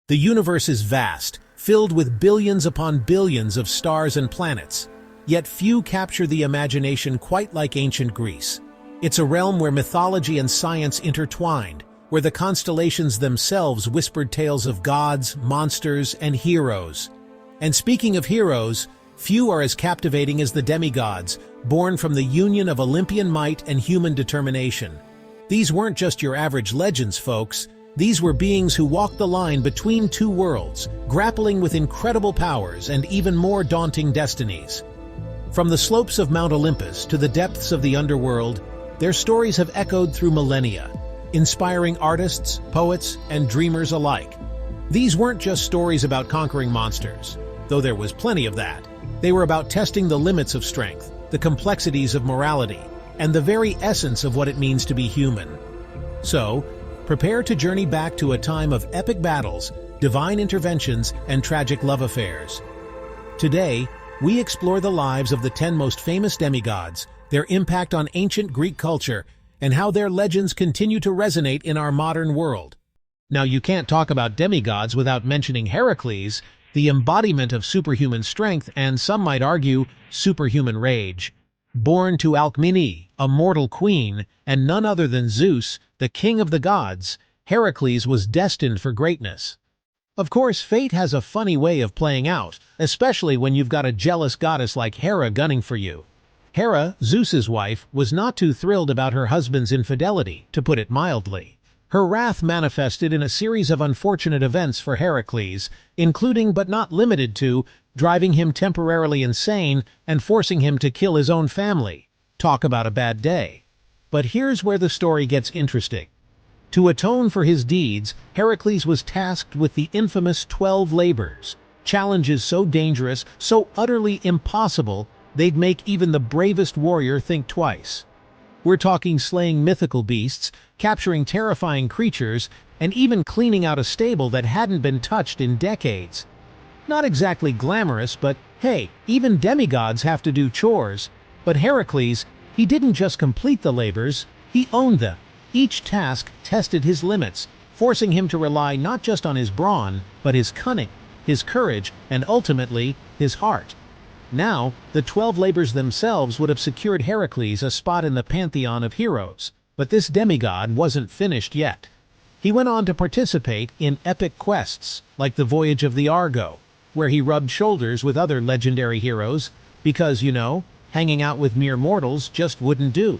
The universe is vast, filled with billions upon billions of stars and planets. Yet few capture the imagination quite like ancient Greece. It's a realm where mythology and science intertwined, where the constellations themselves whispered tales of gods, monsters, and heroes. And speaking of heroes, few are as captivating as the demigods, born from the union of Olympian might and human determination. These weren't just your average legends, folks. These were beings who walked the line between two worlds, grappling with incredible powers and even more daunting destinies. From the slopes of Mount Olympus to the depths of the underworld, their stories have echoed through millennia, inspiring artists, poets, and dreamers alike. These weren't just stories about conquering monsters, though there was plenty of that. They were about testing the limits of strength, the complexities of morality, and the very essence of what it means to be human. So, prepare to journey back to a time of epic battles, divine interventions, and tragic love affairs. Today, we explore the lives of the 10 most famous demigods, their impact on ancient Greek culture, and how their legends continue to resonate in our modern world. Now, you can't talk about demigods without mentioning Hercules, the embodiment of superhuman strength and, some might argue, superhuman rage. Born to Alcmene, a mortal queen, and none other than Zeus, the king of the gods, Heracles was destined for greatness. Of course, fate has a funny way of playing out, especially when you've got a jealous goddess like Hera gunning for you. Hera, Zeus's wife, was not too thrilled about her husband's infidelity, to put it mildly. Her wrath manifested in a series of unfortunate events for Heracles, including but not limited to driving him temporarily insane and forcing him to kill his own family. Talk about a bad day. But here's where the story gets interesting. To atone for his deeds, Heracles was tasked with the infamous 12 labors, challenges so dangerous, so utterly impossible, they'd make even the bravest warrior think twice. We're talking slaying mythical beasts, capturing terrifying creatures, and even cleaning out a stable that hadn't been touched in decades. Not exactly glamorous, but hey, even demigods have to do chores. But Heracles, he didn't just complete the labors, he owned them. Each task tested his limits, forcing him to rely not just on his brawn, but his cunning, his courage, and ultimately, his heart. Now, the 12 labors themselves would have secured Heracles a spot in the pantheon of heroes. But this demigod wasn't finished yet. He went on to participate in epic quests, like the voyage of the Argo, where he rubbed shoulders with other legendary heroes, because, hanging out with mere mortals just wouldn't do.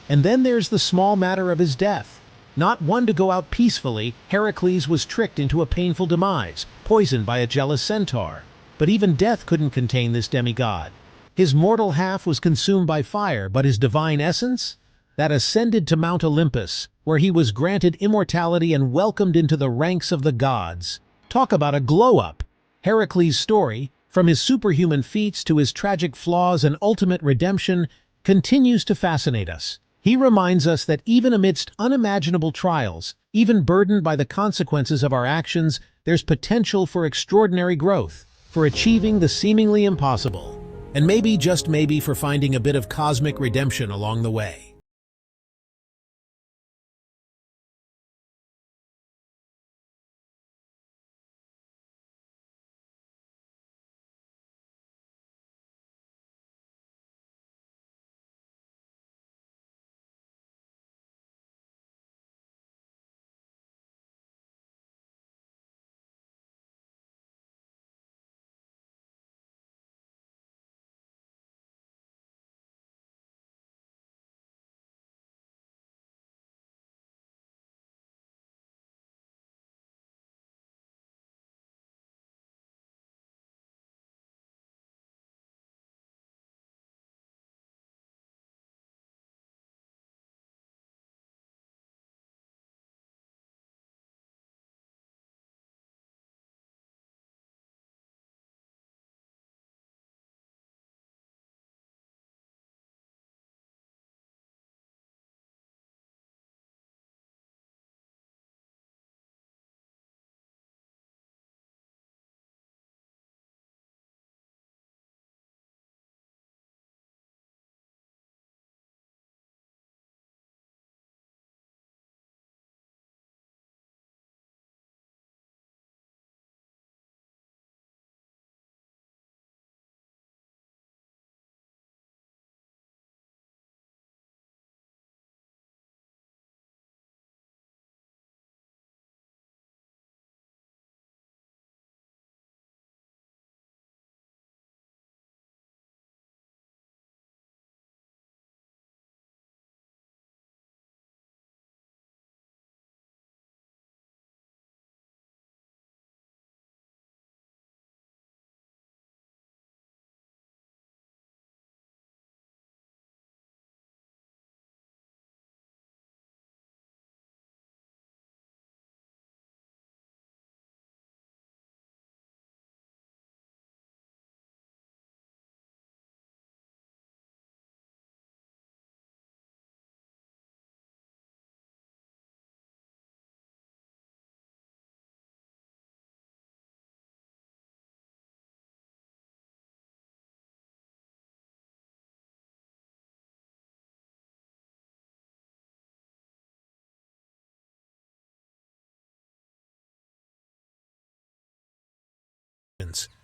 And then there's the small matter of his death. Not one to go out peacefully, Heracles was tricked into a painful demise, poisoned by a jealous centaur. But even death couldn't contain this demigod. His mortal half was consumed by fire, but his divine essence? That ascended to Mount Olympus, where he was granted immortality and welcomed into the ranks of the gods. Talk about a glow-up! Heracles' story, from his superhuman feats to his tragic flaws and ultimate redemption, continues to fascinate us. He reminds us that even amidst unimaginable trials, even burdened by the consequences of our actions, there's potential for extraordinary growth, for achieving the seemingly impossible, and maybe, just maybe, for finding a bit of cosmic redemption along the way.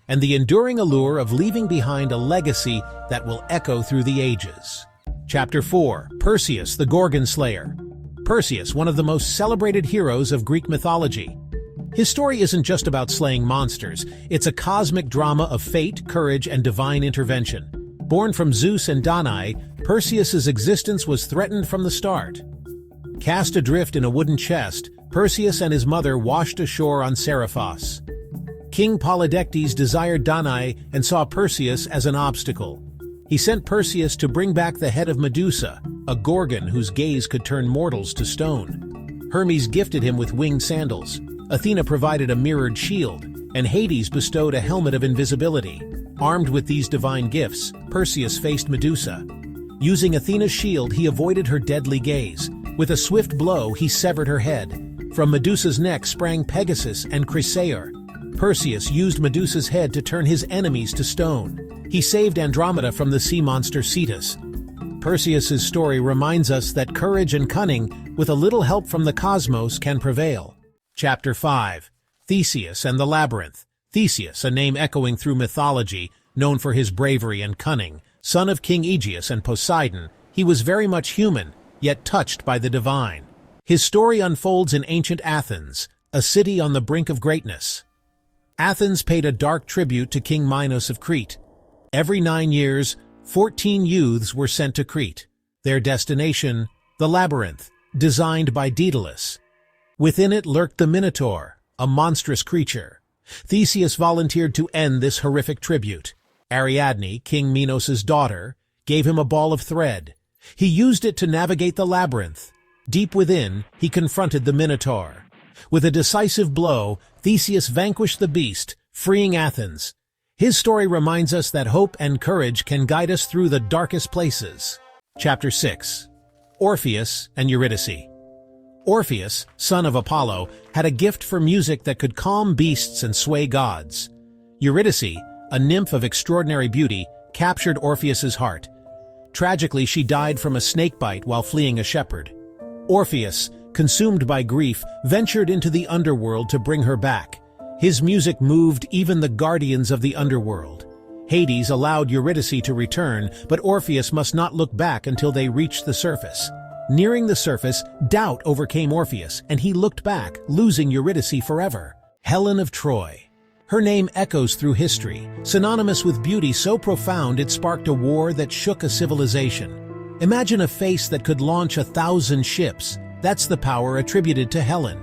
and the enduring allure of leaving behind a legacy that will echo through the ages. Chapter 4. Perseus, the Gorgon Slayer. Perseus, one of the most celebrated heroes of Greek mythology. His story isn't just about slaying monsters, it's a cosmic drama of fate, courage, and divine intervention. Born from Zeus and Danae, Perseus's existence was threatened from the start. Cast adrift in a wooden chest, Perseus and his mother washed ashore on Seriphos. King Polydectes desired Danae and saw Perseus as an obstacle. He sent Perseus to bring back the head of Medusa, a gorgon whose gaze could turn mortals to stone. Hermes gifted him with winged sandals, Athena provided a mirrored shield, and Hades bestowed a helmet of invisibility. Armed with these divine gifts, Perseus faced Medusa. Using Athena's shield, he avoided her deadly gaze. With a swift blow, he severed her head. From Medusa's neck sprang Pegasus and Chrysaor. Perseus used Medusa's head to turn his enemies to stone. He saved Andromeda from the sea monster Cetus. Perseus's story reminds us that courage and cunning, with a little help from the cosmos, can prevail. Chapter 5. Theseus and the Labyrinth. Theseus, a name echoing through mythology, known for his bravery and cunning, son of King Aegeus and Poseidon, he was very much human, yet touched by the divine. His story unfolds in ancient Athens, a city on the brink of greatness. Athens paid a dark tribute to King Minos of Crete. Every 9 years, 14 youths were sent to Crete. Their destination, the Labyrinth, designed by Daedalus. Within it lurked the Minotaur, a monstrous creature. Theseus volunteered to end this horrific tribute. Ariadne, King Minos' daughter, gave him a ball of thread. He used it to navigate the labyrinth. Deep within, he confronted the Minotaur. With a decisive blow, Theseus vanquished the beast, freeing Athens. His story reminds us that hope and courage can guide us through the darkest places. Chapter 6. Orpheus and Eurydice. Orpheus, son of Apollo, had a gift for music that could calm beasts and sway gods. Eurydice, a nymph of extraordinary beauty, captured Orpheus's heart. Tragically, she died from a snakebite while fleeing a shepherd. Orpheus, consumed by grief, ventured into the underworld to bring her back. His music moved even the guardians of the underworld. Hades allowed Eurydice to return, but Orpheus must not look back until they reached the surface. Nearing the surface, doubt overcame Orpheus, and he looked back, losing Eurydice forever. Helen of Troy. Her name echoes through history, synonymous with beauty so profound it sparked a war that shook a civilization. Imagine a face that could launch 1,000 ships. That's the power attributed to Helen.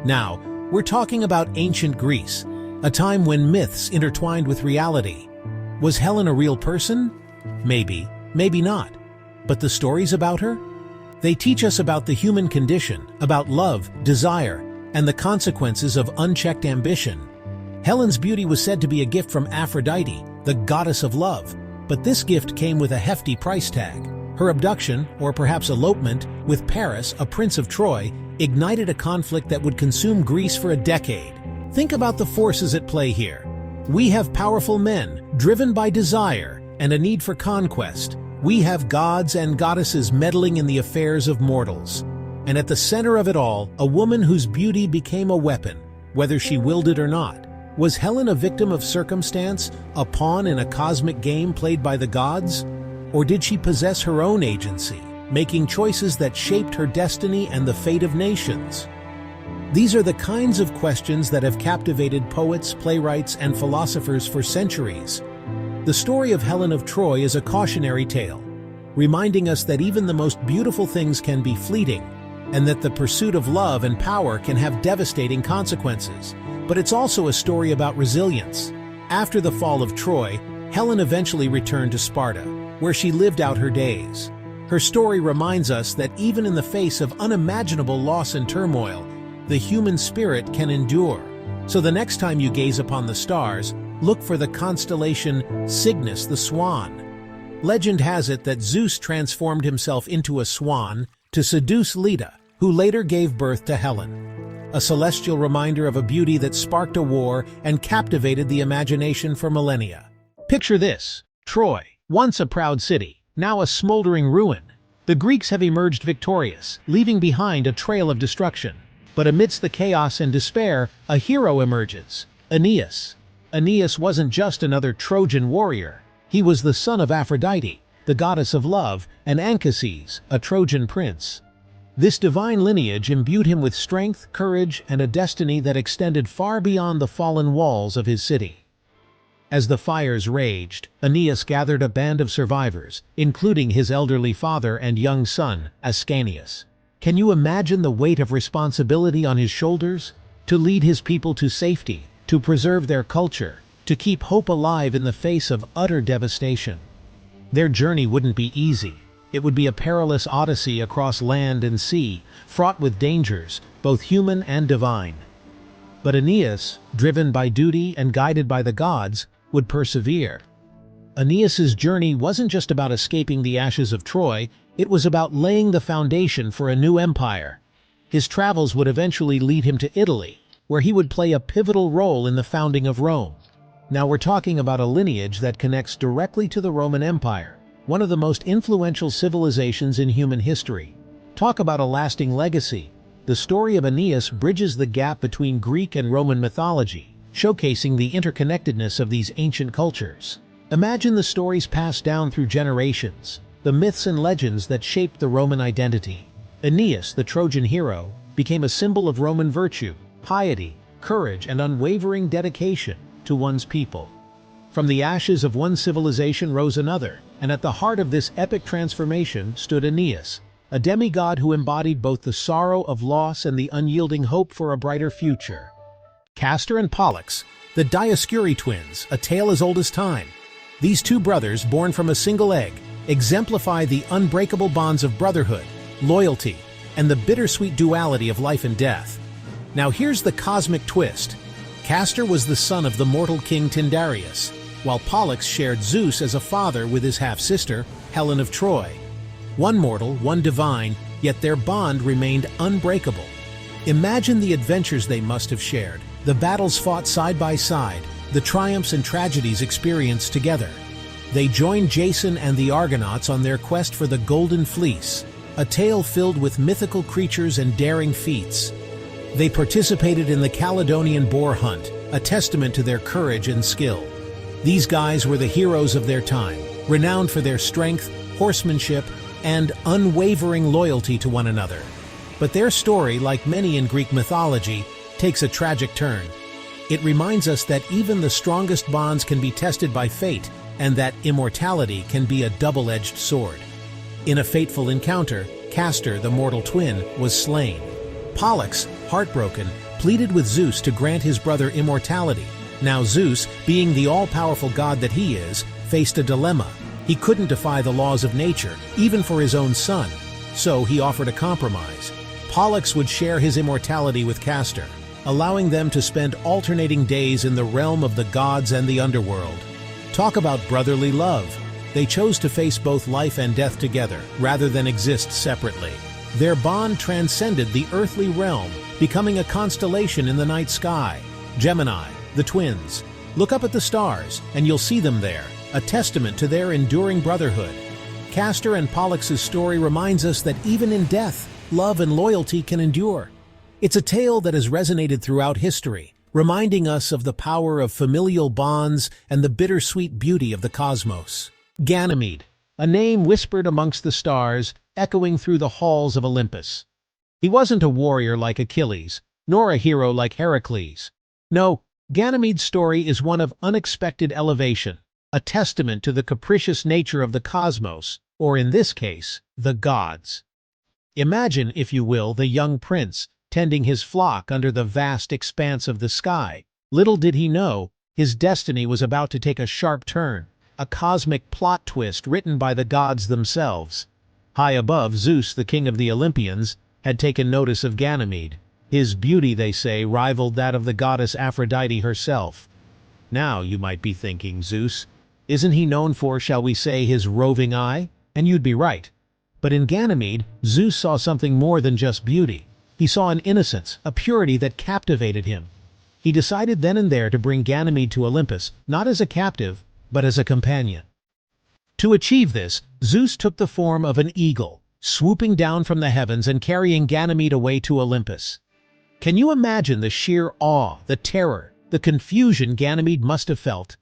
Now, we're talking about ancient Greece, a time when myths intertwined with reality. Was Helen a real person? Maybe, maybe not. But the stories about her? They teach us about the human condition, about love, desire, and the consequences of unchecked ambition. Helen's beauty was said to be a gift from Aphrodite, the goddess of love, but this gift came with a hefty price tag. Her abduction, or perhaps elopement, with Paris, a prince of Troy, ignited a conflict that would consume Greece for a decade. Think about the forces at play here. We have powerful men, driven by desire and a need for conquest. We have gods and goddesses meddling in the affairs of mortals. And at the center of it all, a woman whose beauty became a weapon, whether she willed it or not. Was Helen a victim of circumstance, a pawn in a cosmic game played by the gods? Or did she possess her own agency, making choices that shaped her destiny and the fate of nations? These are the kinds of questions that have captivated poets, playwrights, and philosophers for centuries. The story of Helen of Troy is a cautionary tale, reminding us that even the most beautiful things can be fleeting, and that the pursuit of love and power can have devastating consequences. But it's also a story about resilience. After the fall of Troy, Helen eventually returned to Sparta, where she lived out her days. Her story reminds us that even in the face of unimaginable loss and turmoil, the human spirit can endure. So the next time you gaze upon the stars, look for the constellation Cygnus the Swan. Legend has it that Zeus transformed himself into a swan to seduce Leda, who later gave birth to Helen. A celestial reminder of a beauty that sparked a war and captivated the imagination for millennia. Picture this: Troy, once a proud city, now a smoldering ruin. The Greeks have emerged victorious, leaving behind a trail of destruction. But amidst the chaos and despair, a hero emerges: Aeneas. Aeneas wasn't just another Trojan warrior. He was the son of Aphrodite, the goddess of love, and Anchises, a Trojan prince. This divine lineage imbued him with strength, courage, and a destiny that extended far beyond the fallen walls of his city. As the fires raged, Aeneas gathered a band of survivors, including his elderly father and young son, Ascanius. Can you imagine the weight of responsibility on his shoulders? To lead his people to safety, to preserve their culture, to keep hope alive in the face of utter devastation. Their journey wouldn't be easy. It would be a perilous odyssey across land and sea, fraught with dangers, both human and divine. But Aeneas, driven by duty and guided by the gods, would persevere. Aeneas's journey wasn't just about escaping the ashes of Troy, it was about laying the foundation for a new empire. His travels would eventually lead him to Italy, where he would play a pivotal role in the founding of Rome. Now we're talking about a lineage that connects directly to the Roman Empire, one of the most influential civilizations in human history. Talk about a lasting legacy. The story of Aeneas bridges the gap between Greek and Roman mythology, showcasing the interconnectedness of these ancient cultures. Imagine the stories passed down through generations, the myths and legends that shaped the Roman identity. Aeneas, the Trojan hero, became a symbol of Roman virtue, piety, courage, and unwavering dedication to one's people. From the ashes of one civilization rose another, and at the heart of this epic transformation stood Aeneas, a demigod who embodied both the sorrow of loss and the unyielding hope for a brighter future. Castor and Pollux, the Dioscuri twins, a tale as old as time. These two brothers, born from a single egg, exemplify the unbreakable bonds of brotherhood, loyalty, and the bittersweet duality of life and death. Now here's the cosmic twist. Castor was the son of the mortal king Tyndareus, while Pollux shared Zeus as a father with his half-sister, Helen of Troy. One mortal, one divine, yet their bond remained unbreakable. Imagine the adventures they must have shared, the battles fought side by side, the triumphs and tragedies experienced together. They joined Jason and the Argonauts on their quest for the Golden Fleece, a tale filled with mythical creatures and daring feats. They participated in the Caledonian boar hunt, a testament to their courage and skill. These guys were the heroes of their time, renowned for their strength, horsemanship, and unwavering loyalty to one another. But their story, like many in Greek mythology, takes a tragic turn. It reminds us that even the strongest bonds can be tested by fate, and that immortality can be a double-edged sword. In a fateful encounter, Castor, the mortal twin, was slain. Pollux, heartbroken, pleaded with Zeus to grant his brother immortality. Now Zeus, being the all-powerful god that he is, faced a dilemma. He couldn't defy the laws of nature, even for his own son. So he offered a compromise. Pollux would share his immortality with Castor, allowing them to spend alternating days in the realm of the gods and the underworld. Talk about brotherly love. They chose to face both life and death together, rather than exist separately. Their bond transcended the earthly realm, becoming a constellation in the night sky. Gemini, the twins. Look up at the stars, and you'll see them there, a testament to their enduring brotherhood. Castor and Pollux's story reminds us that even in death, love and loyalty can endure. It's a tale that has resonated throughout history, reminding us of the power of familial bonds and the bittersweet beauty of the cosmos. Ganymede, a name whispered amongst the stars, echoing through the halls of Olympus. He wasn't a warrior like Achilles, nor a hero like Hercules. No, Ganymede's story is one of unexpected elevation, a testament to the capricious nature of the cosmos, or in this case, the gods. Imagine, if you will, the young prince, tending his flock under the vast expanse of the sky. Little did he know, his destiny was about to take a sharp turn, a cosmic plot twist written by the gods themselves. High above, Zeus, the king of the Olympians, had taken notice of Ganymede. His beauty, they say, rivaled that of the goddess Aphrodite herself. Now, you might be thinking, Zeus, isn't he known for, shall we say, his roving eye? And you'd be right. But in Ganymede, Zeus saw something more than just beauty. He saw an innocence, a purity that captivated him. He decided then and there to bring Ganymede to Olympus, not as a captive, but as a companion. To achieve this, Zeus took the form of an eagle, swooping down from the heavens and carrying Ganymede away to Olympus. Can you imagine the sheer awe, the terror, the confusion Ganymede must have felt.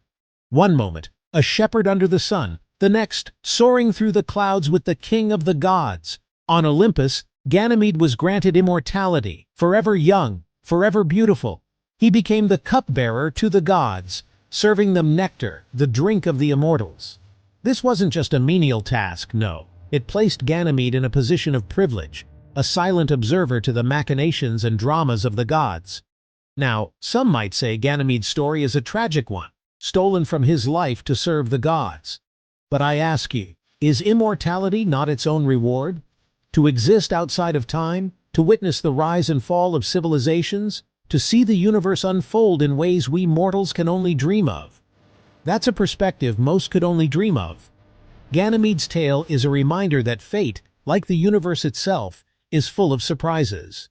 One moment, a shepherd under the sun, the next, soaring through the clouds with the king of the gods. On Olympus, Ganymede was granted immortality, forever young, forever beautiful. He became the cupbearer to the gods, serving them nectar, the drink of the immortals. This wasn't just a menial task, no. It placed Ganymede in a position of privilege, a silent observer to the machinations and dramas of the gods. Now, some might say Ganymede's story is a tragic one, stolen from his life to serve the gods. But I ask you, is immortality not its own reward? To exist outside of time, to witness the rise and fall of civilizations, to see the universe unfold in ways we mortals can only dream of. That's a perspective most could only dream of. Ganymede's tale is a reminder that fate, like the universe itself, is full of surprises.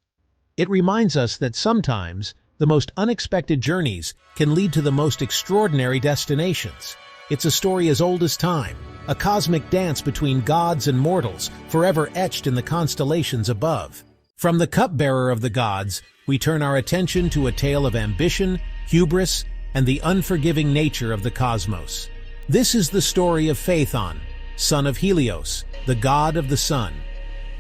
It reminds us that sometimes, the most unexpected journeys can lead to the most extraordinary destinations. It's a story as old as time, a cosmic dance between gods and mortals, forever etched in the constellations above. From the cupbearer of the gods, we turn our attention to a tale of ambition, hubris, and the unforgiving nature of the cosmos. This is the story of Phaethon, son of Helios, the god of the sun.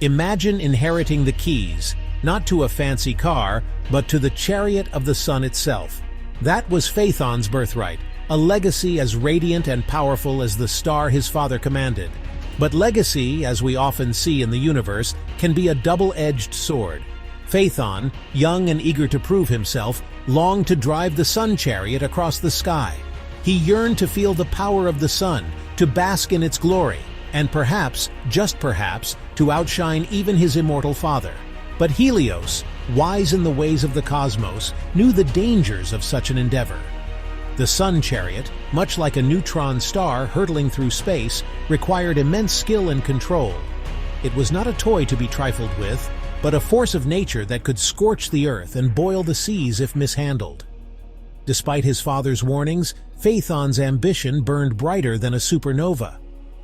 Imagine inheriting the keys, not to a fancy car, but to the chariot of the sun itself. That was Phaethon's birthright, a legacy as radiant and powerful as the star his father commanded. But legacy, as we often see in the universe, can be a double-edged sword. Phaethon, young and eager to prove himself, longed to drive the sun chariot across the sky. He yearned to feel the power of the sun, to bask in its glory, and perhaps, just perhaps, to outshine even his immortal father. But Helios, wise in the ways of the cosmos, knew the dangers of such an endeavor. The sun chariot, much like a neutron star hurtling through space, required immense skill and control. It was not a toy to be trifled with, but a force of nature that could scorch the earth and boil the seas if mishandled. Despite his father's warnings, Phaethon's ambition burned brighter than a supernova.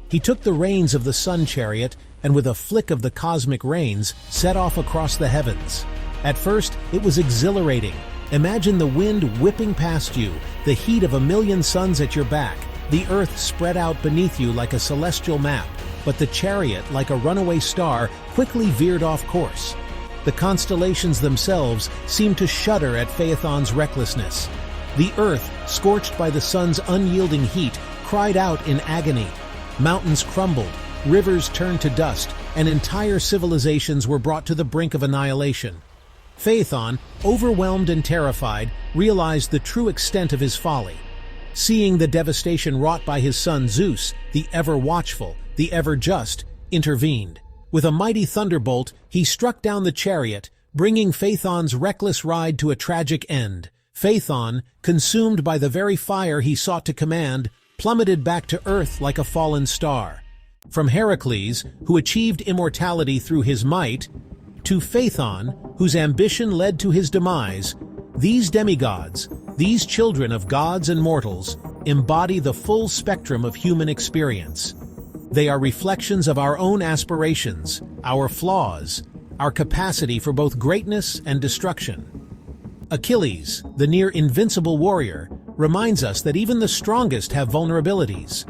He took the reins of the sun chariot and with a flick of the cosmic reins set off across the heavens. At first, it was exhilarating. Imagine the wind whipping past you, the heat of a million suns at your back, the earth spread out beneath you like a celestial map, but the chariot, like a runaway star, quickly veered off course. The constellations themselves seemed to shudder at Phaethon's recklessness. The earth, scorched by the sun's unyielding heat, cried out in agony. Mountains crumbled, rivers turned to dust, and entire civilizations were brought to the brink of annihilation. Phaethon, overwhelmed and terrified, realized the true extent of his folly. Seeing the devastation wrought by his son Zeus, the ever-watchful, the ever-just, intervened. With a mighty thunderbolt, he struck down the chariot, bringing Phaethon's reckless ride to a tragic end. Phaethon, consumed by the very fire he sought to command, plummeted back to earth like a fallen star. From Hercules, who achieved immortality through his might, to Phaethon, whose ambition led to his demise, these demigods, these children of gods and mortals, embody the full spectrum of human experience. They are reflections of our own aspirations, our flaws, our capacity for both greatness and destruction. Achilles, the near-invincible warrior, reminds us that even the strongest have vulnerabilities.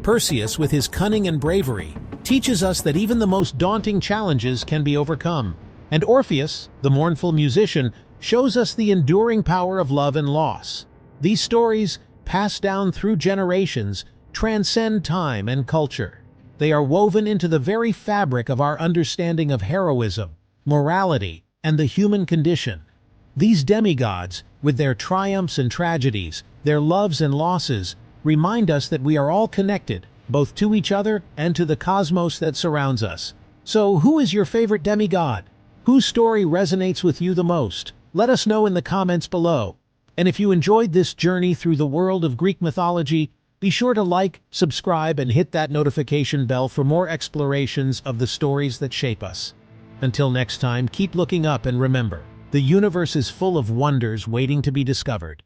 Perseus, with his cunning and bravery, teaches us that even the most daunting challenges can be overcome. And Orpheus, the mournful musician, shows us the enduring power of love and loss. These stories, passed down through generations, transcend time and culture. They are woven into the very fabric of our understanding of heroism, morality, and the human condition. These demigods, with their triumphs and tragedies, their loves and losses, remind us that we are all connected, both to each other and to the cosmos that surrounds us. So, who is your favorite demigod? Whose story resonates with you the most? Let us know in the comments below. And if you enjoyed this journey through the world of Greek mythology, be sure to like, subscribe, and hit that notification bell for more explorations of the stories that shape us. Until next time, keep looking up and remember, the universe is full of wonders waiting to be discovered.